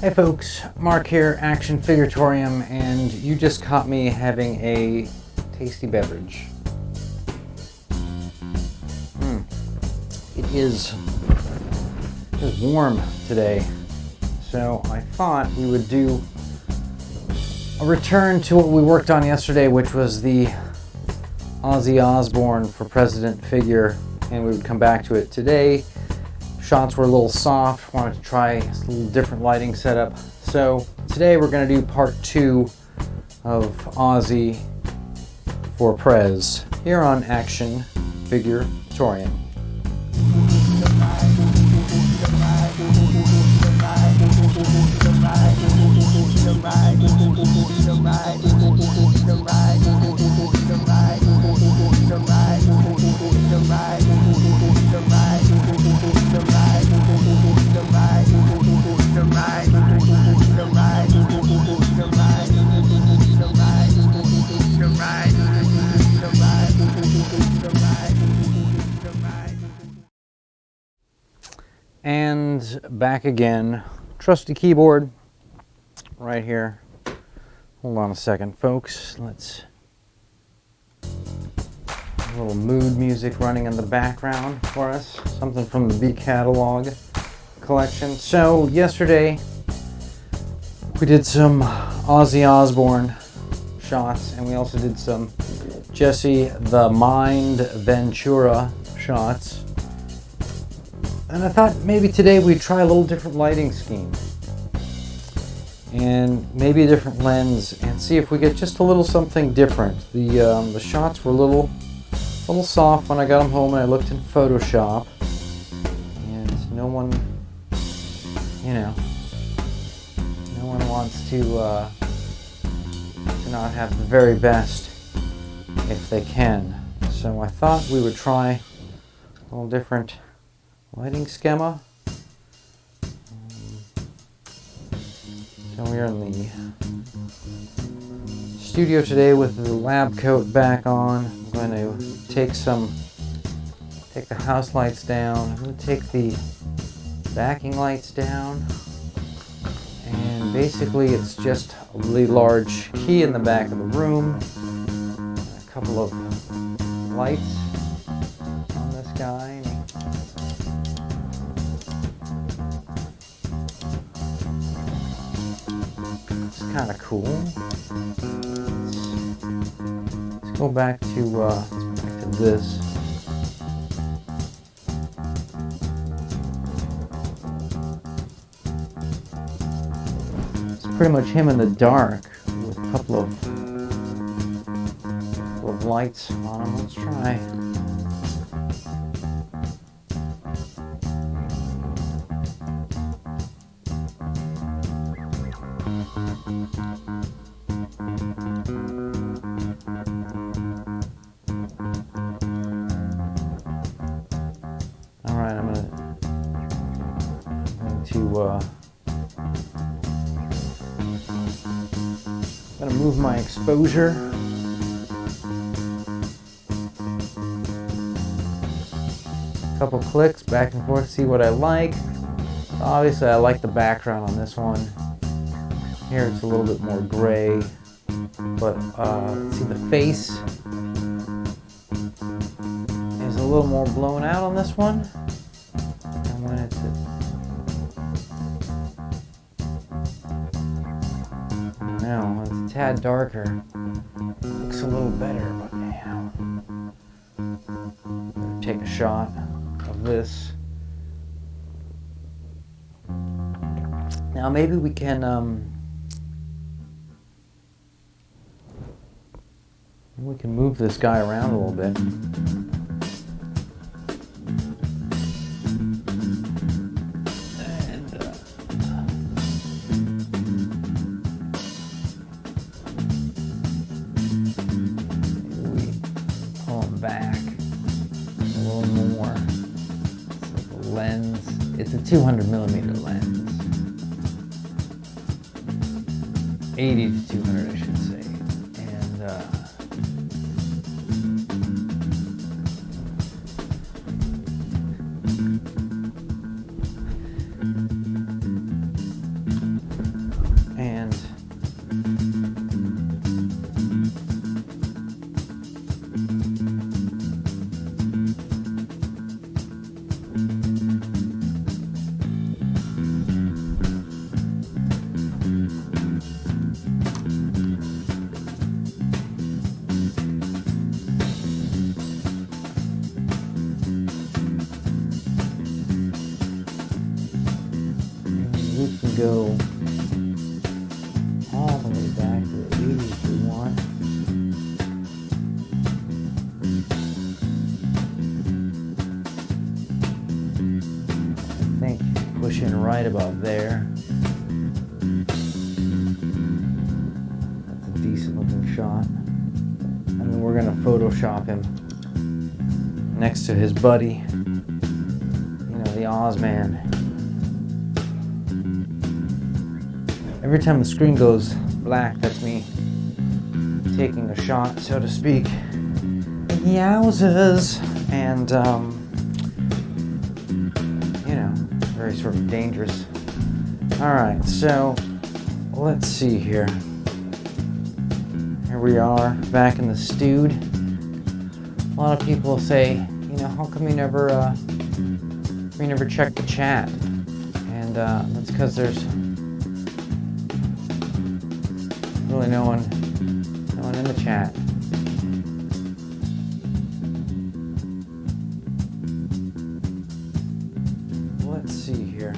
Hey folks, Mark here, Action Figure-Atorium, and you just caught me having a tasty beverage. It is warm today, so I thought we would do a return to what we worked on yesterday, which was the Ozzy Osbourne for President figure, and we would come back to it today. Shots were a little soft, wanted to try a little different lighting setup. So today we're going to do part 2 of Ozzy for Prez here on Action Figure-Atorium. And back again, trusty keyboard right here. Hold on a second, folks. Let's a little mood music running in the background for us, something from the B catalog collection. So yesterday we did some Ozzy Osbourne shots, and we also did some Jesse the Mind Ventura shots. And I thought maybe today we'd try a little different lighting scheme and maybe a different lens and see if we get just a little something different. The shots were a little soft when I got them home and I looked in Photoshop, and no one wants to not have the very best if they can. So I thought we would try a little different lighting schema. So we're in the studio today with the lab coat back on. I'm going to take the house lights down. I'm going to take the backing lights down. And basically it's just a really large key in the back of the room. A couple of lights on this guy. Kind of cool. Let's go back to this. It's pretty much him in the dark with a couple of lights on him. Let's try. Alright, I'm going to move my exposure. A couple clicks back and forth, see what I like. Obviously I like the background on this one. Here it's a little bit more gray, but see the face is a little more blown out on this one. And when it's a tad darker, it looks a little better, but take a shot of this. Now maybe we can move this guy around a little bit. And maybe we pull him back a little more. It's like a lens. It's a 200mm lens. 80 to 200, I should say. And go all the way back to the 80s if we want. I think pushing right about there. That's a decent looking shot. And then we're gonna Photoshop him next to his buddy, the Ozman. Every time the screen goes black, that's me taking a shot, so to speak. Yowzers! And, very sort of dangerous. Alright, so let's see here. Here we are, back in the stewed. A lot of people say, how come you never check the chat? And that's because there's really no one in the chat. Let's see here.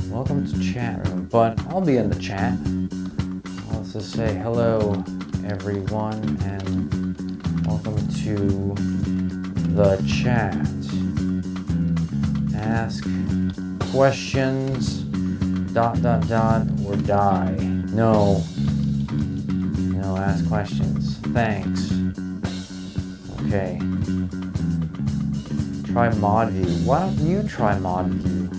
Welcome to chat room, but I'll be in the chat. Let's just say hello, everyone, and welcome to the chat. Ask questions, ... or die. No, ask questions. Thanks. Okay. Try mod view. Why don't you try mod view?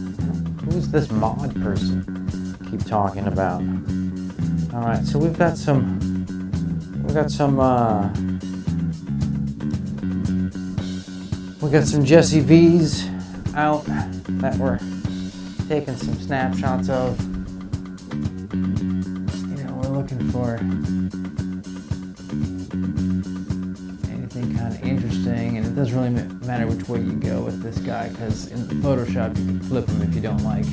Who's this mod person keep talking about? Alright, so we've got some Jesse V's out that we're taking some snapshots of. We're looking for anything kind of interesting, and it doesn't really matter which way you go with this guy, because in Photoshop you can flip him if you don't like.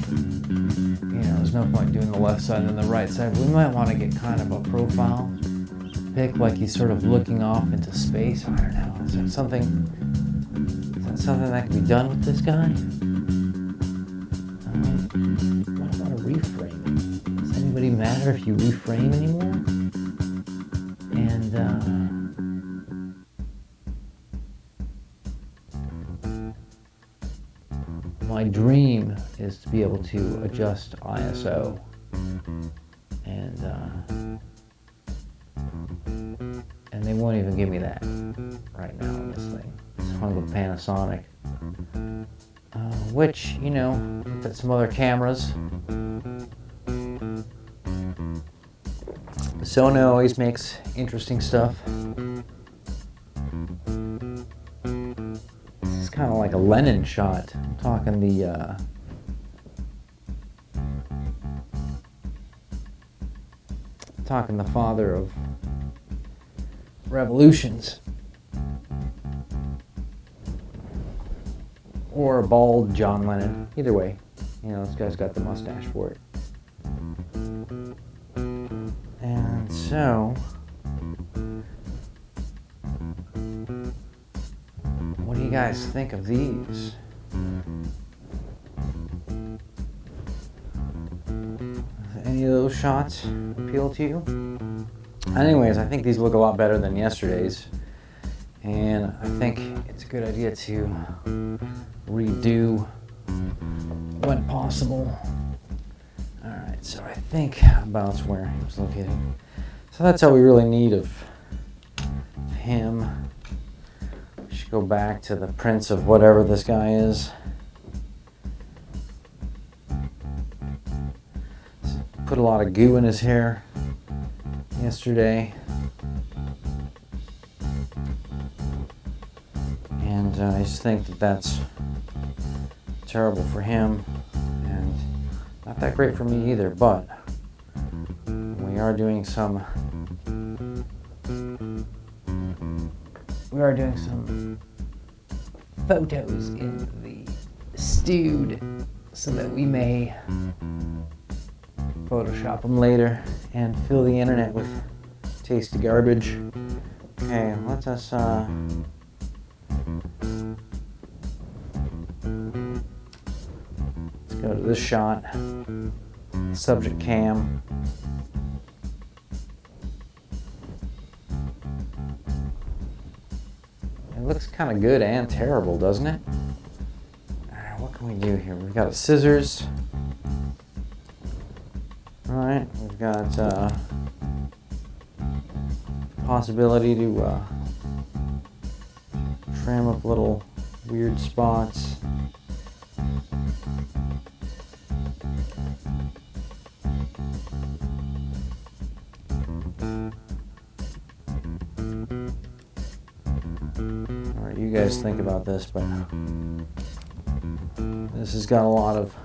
There's no point doing the left side and the right side. We might want to get kind of a profile pic, like he's sort of looking off into space. I don't know. Is that something that can be done with this guy? What about a reframe? Does anybody matter if you reframe anymore? And my dream is to be able to adjust ISO, and they won't even give me that right now on this thing. It's hung with Panasonic, which, looked at some other cameras. Sony always makes interesting stuff. This is kind of like a Lenin shot. I'm talking the father of revolutions. Or a bald John Lennon. Either way, this guy's got the mustache for it. And so, what do you guys think of these? Any of those shots appeal to you? Anyways, I think these look a lot better than yesterday's, and I think it's a good idea to redo when possible. Alright, so I think about where he was located. So that's all we really need of him. We should go back to the prince of whatever this guy is. Put a lot of goo in his hair yesterday. And I just think that that's terrible for him and not that great for me either, but we are doing some photos in the stewed so that we may Photoshop them later and fill the internet with tasty garbage. Okay, let us Go to this shot. Subject cam. It looks kind of good and terrible, doesn't it? Alright, what can we do here? We've got a scissors. Alright, we've got possibility to trim up little weird spots. Alright, you guys think about this, but this has got a lot of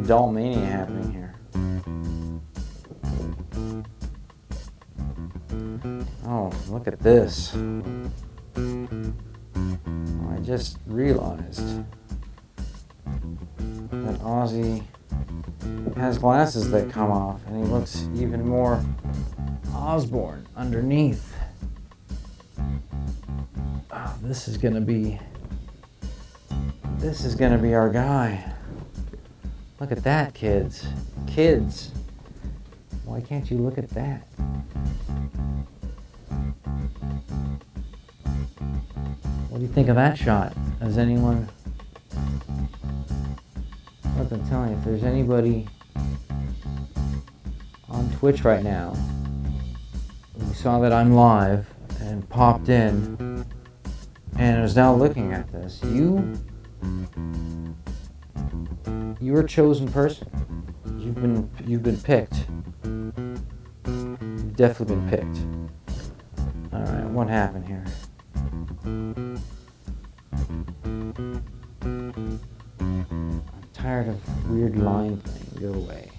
doll mania happening here. Oh, look at this. I just realized that Ozzy has glasses that come off and he looks even more Osbourne underneath. Oh, this is gonna be our guy. Look at that, kids. Kids, why can't you look at that? What do you think of that shot? Has anyone... Look, I'm telling you, if there's anybody on Twitch right now who saw that I'm live and popped in and is now looking at this, you are a chosen person. You've been picked. You've definitely been picked. Alright, what happened here? I'm tired of weird line playing. Go away.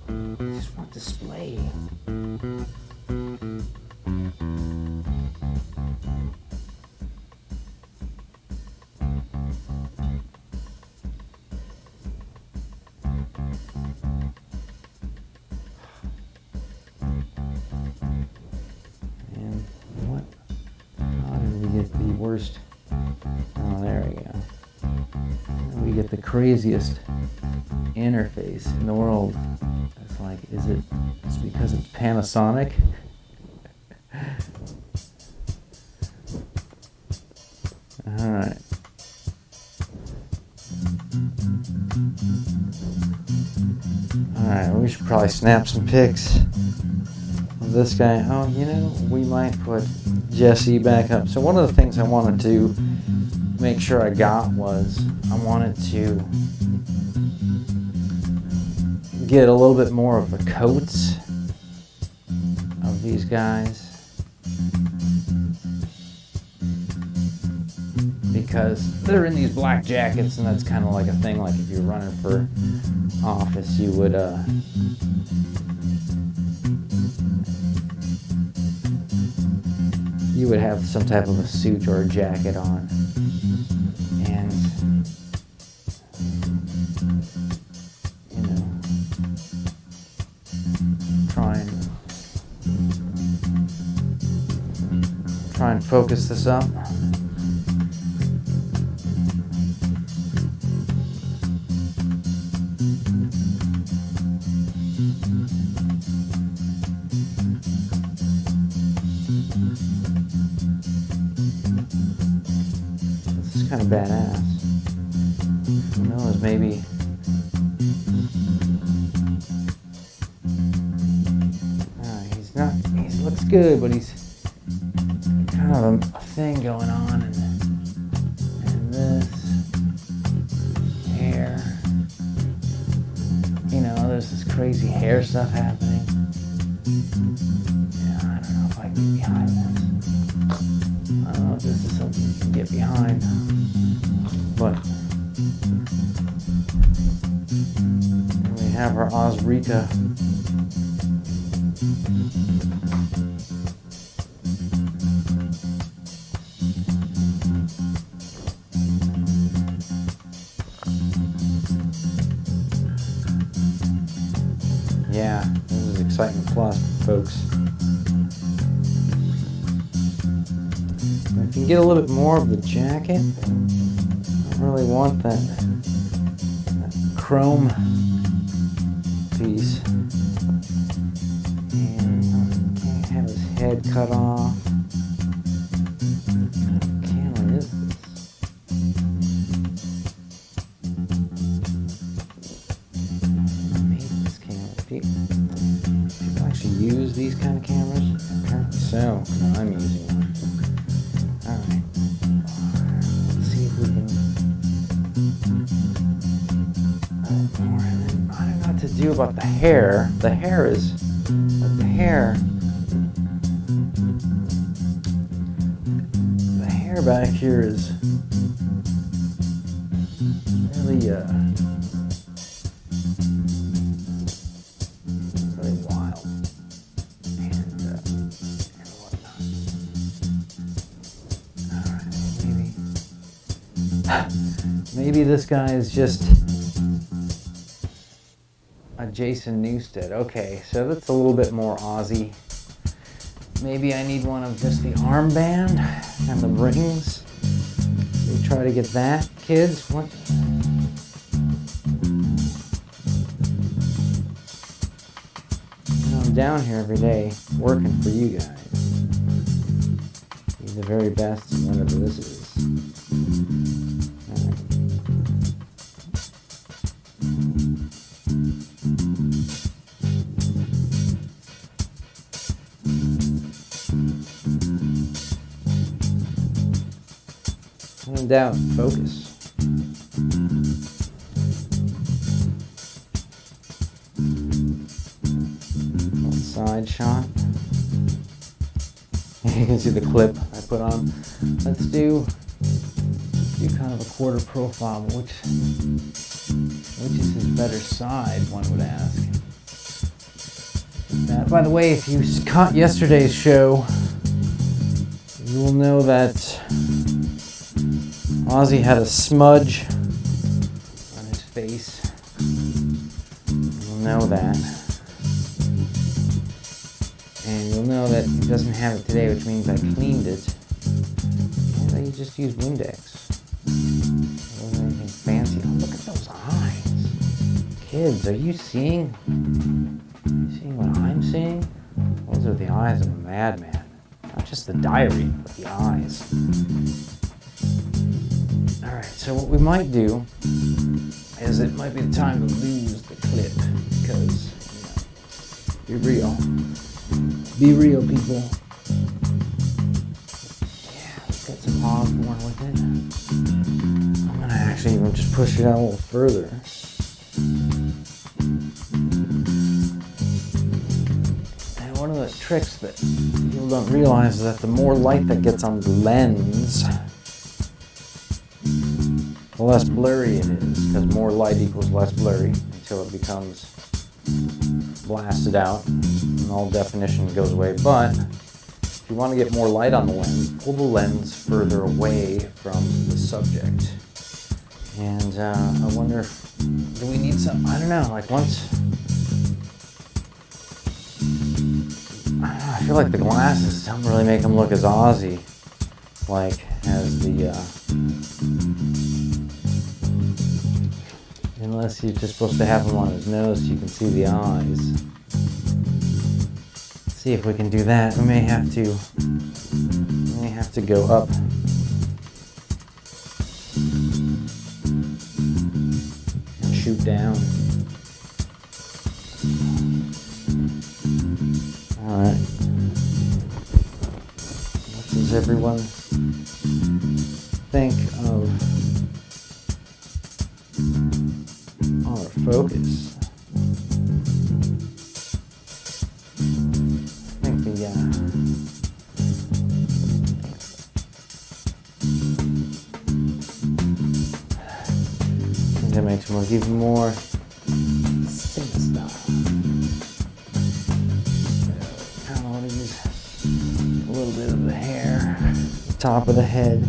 I just want display. And what? How did we get the worst? Oh, there we go. We get the craziest interface in the world. It's like, it's because it's Panasonic? Alright. Alright, we should probably snap some pics of this guy. Oh, you know, we might put Jesse back up. So one of the things I wanted to make sure I got was I wanted to get a little bit more of the coats of these guys, because they're in these black jackets, and that's kind of like a thing. Like if you're running for office, you would have some type of a suit or a jacket on. And you know, try and focus this up. This is kind of badass. Who knows, maybe he looks good, but he's kind of a thing going on, and this hair, you know, there's this crazy hair stuff happening. Yeah, I don't know if I can get behind this. I don't know if this is something you can get behind, but we have our Ozrika. Yeah, this is Excitement Plus, folks. If you can get a little bit more of the jacket, I don't really want that chrome piece. And can't have his head cut off. What camera is this? People actually use these kind of cameras? Apparently so. No, I'm using one. Alright. Let's see if we can. I don't know what to do about the hair. The hair is. Like the hair. The hair back here is really, really wild and whatnot. All right, maybe this guy is just a Jason Newsted. Okay, so that's a little bit more Ozzy. Maybe I need one of just the armband and the rings. We try to get that, kids. What? I'm down here every day working for you guys. Be the very best in whatever this is. When in doubt, focus. Side shot. You can see the clip I put on. Let's do kind of a quarter profile. Which is his better side? One would ask. By the way, if you caught yesterday's show, you will know that Ozzy had a smudge on his face. You'll know that. And you'll know that he doesn't have it today, which means I cleaned it. And I just used Windex. It wasn't anything fancy. Oh, look at those eyes. Kids, are you seeing what I'm seeing? Those are the eyes of a madman. Not just the diary, but the eyes. Alright, so what we might do is it might be the time to lose the clip because, be real. Be real, people. Yeah, let's get some Osbourne with it. I'm gonna actually even just push it out a little further. And one of the tricks that people don't realize is that the more light that gets on the lens, the less blurry it is, because more light equals less blurry until it becomes blasted out and all definition goes away. But if you want to get more light on the lens, pull the lens further away from the subject. And I wonder if, do we need some, I don't know, like once, I don't know, I feel like the glasses don't really make him look as Ozzy, like as the, unless you're just supposed to have him on his nose so you can see the eyes. Let's see if we can do that. We may have to go up. And shoot down. Alright. What does everyone think of our focus? I think that makes him look even more sinister. Kind of want to use a little bit of the hair, top of the head.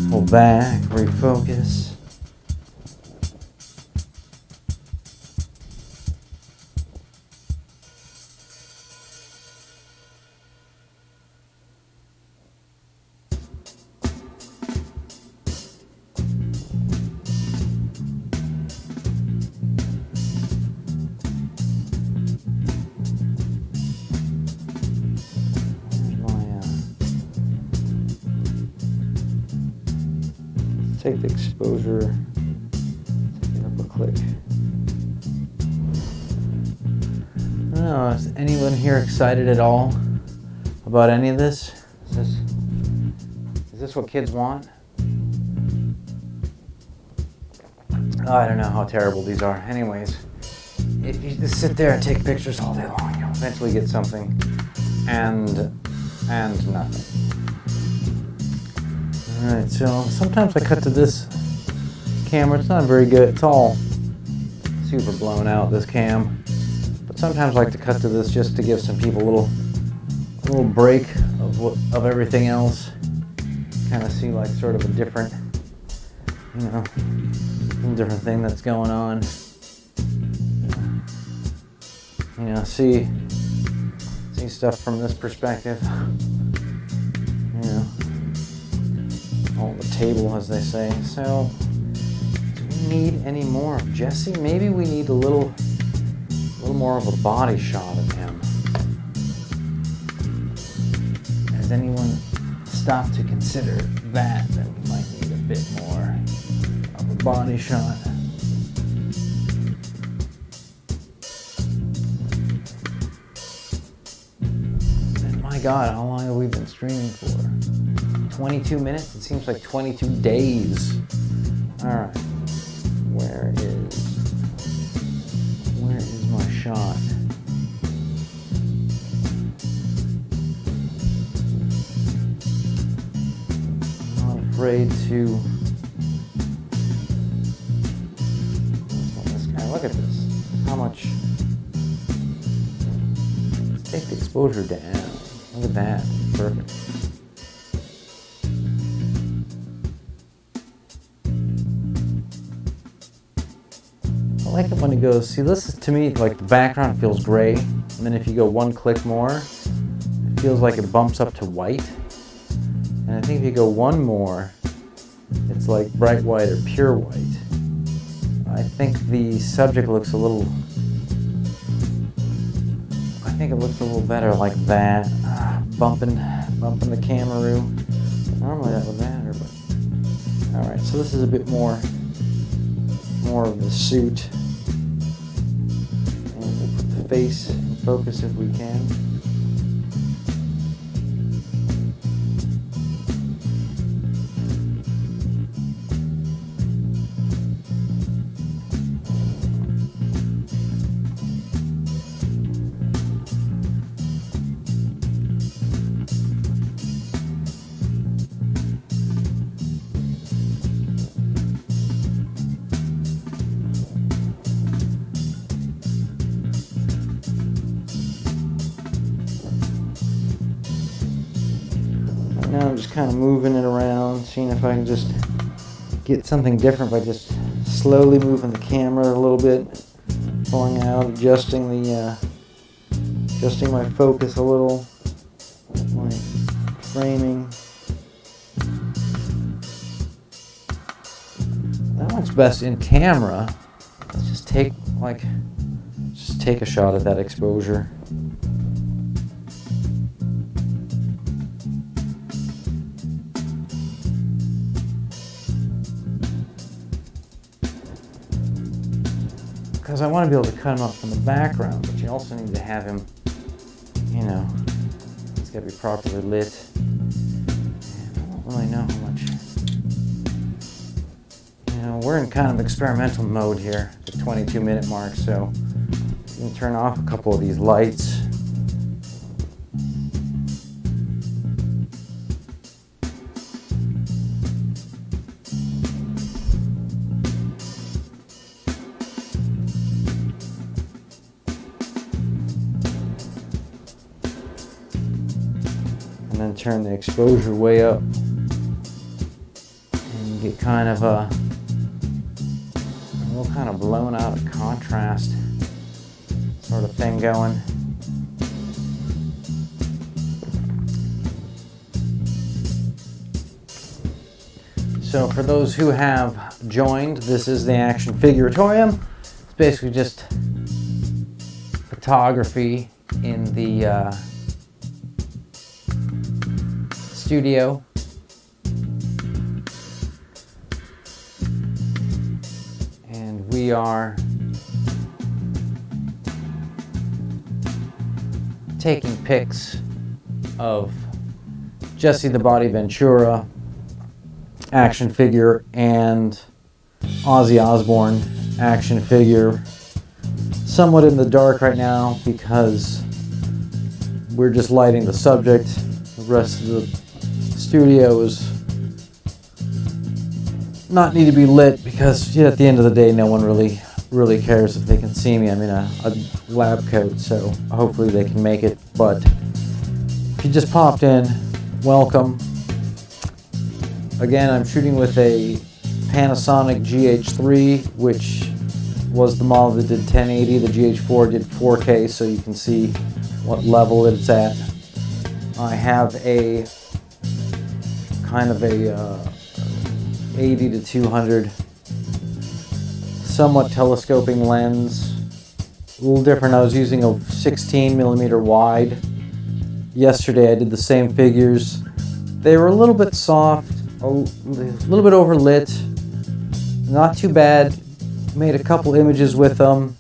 Pull back, refocus. take the exposure, take it up a click. I don't know, is anyone here excited at all about any of this? Is this what kids want? Oh, I don't know how terrible these are. Anyways, if you just sit there and take pictures all day long, you'll eventually get something and nothing. Alright, so sometimes I cut to this camera. It's not very good. It's all super blown out, this cam. But sometimes I like to cut to this just to give some people a little break of everything else. Kind of see like sort of a different, different thing that's going on. See stuff from this perspective. On the table, as they say. So, do we need any more of Jesse? Maybe we need a little more of a body shot of him. Has anyone stopped to consider that we might need a bit more of a body shot? And my God, how long have we been streaming for? 22 minutes? It seems like 22 days. Alright. Where is my shot? I'm not afraid to... This guy, look at this. How much... Let's take the exposure down. Look at that. Perfect. I like it when it goes, see, this is to me like the background feels gray, and then if you go one click more, it feels like it bumps up to white. And I think if you go one more, it's like bright white or pure white. I think the subject looks a little, I think it looks a little better like that, bumping the camera. Normally that would matter, but all right. So this is a bit more of the suit. Face in focus if we can. Now I'm just kind of moving it around, seeing if I can just get something different by just slowly moving the camera a little bit, pulling out, adjusting my focus a little, my framing. That looks best in camera. Let's just take a shot at that exposure. Because I want to be able to cut him up from the background, but you also need to have him, it's got to be properly lit. And I don't really know how much. We're in kind of experimental mode here, the 22-minute mark, so you can turn off a couple of these lights. And then turn the exposure way up and get kind of a little kind of blown out of contrast sort of thing going. So for those who have joined, this is the Action Figure-Atorium. It's basically just photography in the studio. we are taking pics of Jesse the Body Ventura action figure and Ozzy Osbourne action figure. Somewhat in the dark right now because we're just lighting the subject. The rest of the studio is not need to be lit because at the end of the day no one really cares if they can see me. I'm in a lab coat, so hopefully they can make it. But if you just popped in, welcome. Again, I'm shooting with a Panasonic GH3, which was the model that did 1080. The GH4 did 4K, so you can see what level it's at. I have a kind of a 80 to 200 somewhat telescoping lens. A little different. I was using a 16 millimeter wide. Yesterday I did the same figures. They were a little bit soft, a little bit overlit. Not too bad. Made a couple images with them.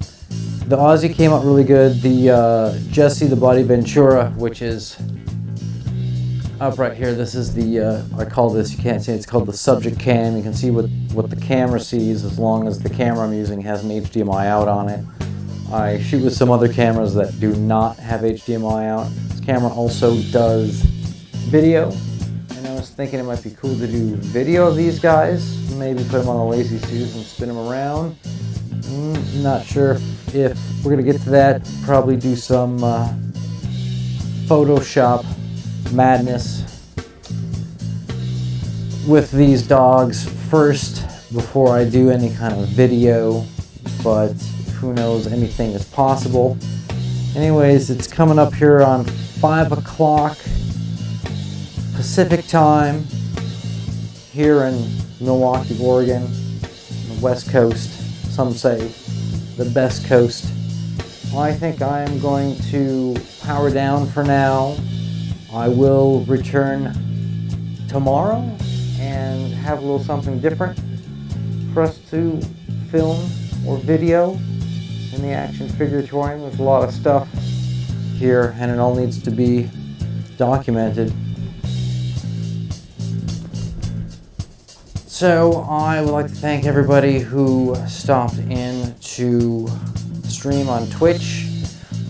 The Ozzy came out really good. The Jesse the Body Ventura, which is up right here. This is the, I call this, you can't see, it's called the subject cam. You can see what the camera sees as long as the camera I'm using has an HDMI out on it. I shoot with some other cameras that do not have HDMI out. This camera also does video, and I was thinking it might be cool to do video of these guys. Maybe put them on a lazy Susan and spin them around. Not sure if we're gonna get to that. Probably do some Photoshop madness with these dogs first before I do any kind of video, but who knows, anything is possible. Anyways, it's coming up here on 5 o'clock Pacific time here in Milwaukee, Oregon, the West Coast. Some say the best coast. Well, I think I am going to power down for now. I will return tomorrow and have a little something different for us to film or video in the Action Figure-Atorium. There's a lot of stuff here and it all needs to be documented. So I would like to thank everybody who stopped in to stream on Twitch.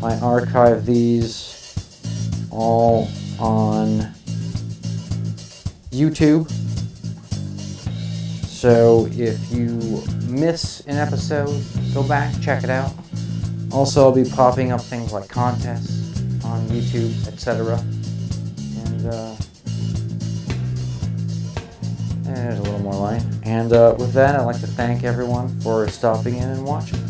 I archive these all on YouTube. So if you miss an episode, go back, check it out. Also, I'll be popping up things like contests on YouTube, etc. And there's a little more light. And with that, I'd like to thank everyone for stopping in and watching.